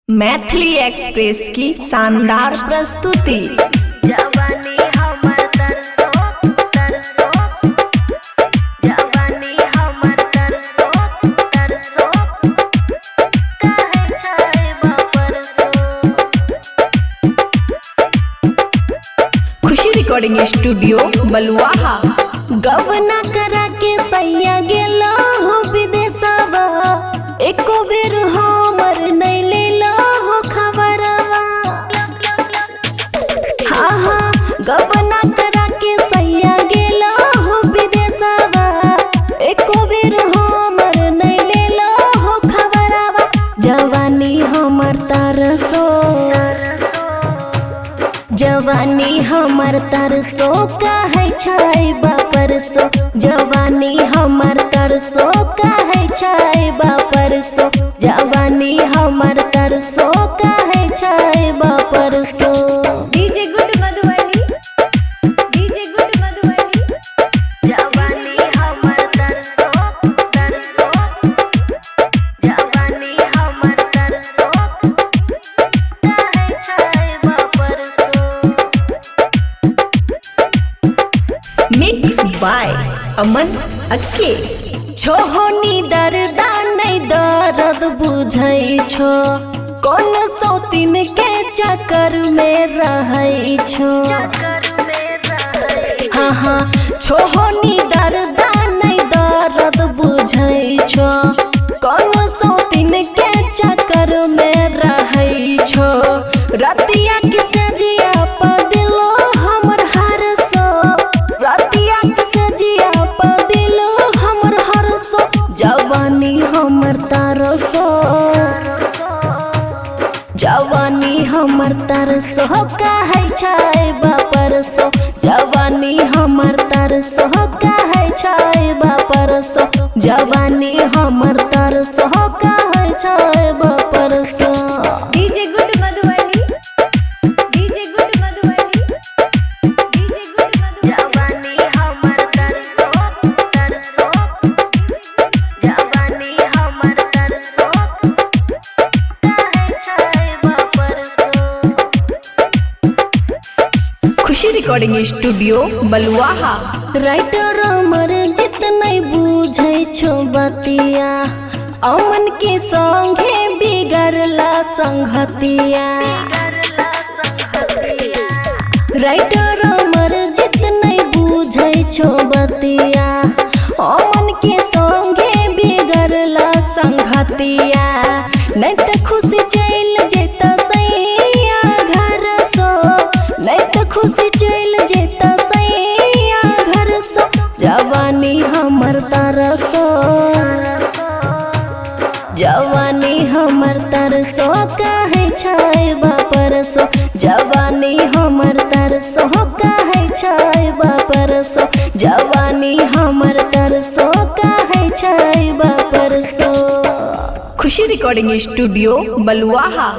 Maithili express की शानदार प्रस्तुति। जवानी हमर तरसो तरसो, जवानी हमर तरसो तरसो, काहे छाइबा परसो। खुशी रिकॉर्डिंग स्टूडियो बलुआहा। गवना करा के सैया गेला हो विदेशवा, एको बेर हमर नहीं लेला हो खबरवा। हाँ हाँ, गवना करा के सैया गेला हो विदेशवा, एको बेर हमर नहीं लेला हो खबरवा। जवानी हमर तरसो, जवानी हमर तरसो, काहे छाइबा परसो। जवानी हमर तरसो, काहे छाइबा परसो। जवानी हमर तरसो, काहे छाइबा परसो। DJ good Madhubani, DJ good Madhubani. जवानी हमर तरसो तरसो, जवानी हमर तरसो, काहे छाइबा परसो। मिक्स बाय अमन अक्के। छोहनी दर्दा नहीं दर्द बुझै छो, कौन सौतीन के चक्कर में रहै छो। हाँ हाँ, छोहनी दर्दा नहीं दर्द बुझै छो, कौन सौतीन के चक्कर में रहै छो। रतिया के सजिया पदिलो हमर हरसो, रतिया के सजिया पदिलो हमर हरसो। जवानी हमर तरसो, जवानी हमर तरसो, काहे छाइबा परसो। जवानी हमर तरसो, काहे छाइबा परसो। जवानी हमर तरसो, काहे छाइबा परसो। DJ good Madhubani, DJ good Madhubani, DJ good Madhubani. जवानी हमर तरसो तरसो, जवानी हमर तरसो, काहे छाइबा परसो। खुशी रिकॉर्डिंग स्टूडियो बलुआहा। राइटर अमर जित नहीं बुझै छो बतिया, अमन के संगे बिगड़ला संगतिया। राइटर अमर जित नहीं बुझै छो बतिया, अमन के संगे बिगड़ला संगतिया। नहीं तो खुशी चल जेता सैया घर सो, नहीं तो खुशी चल जेता सैया घर सो। जवानी हमर तरसो, जवानी हमर तरसो, काहे छाइबा परसो। जवानी हमर तरसो, काहे छाइबा परसो। जवानी हमर तरसो, काहे छाइबा परसो। खुशी रिकॉर्डिंग स्टूडियो बलुआहा।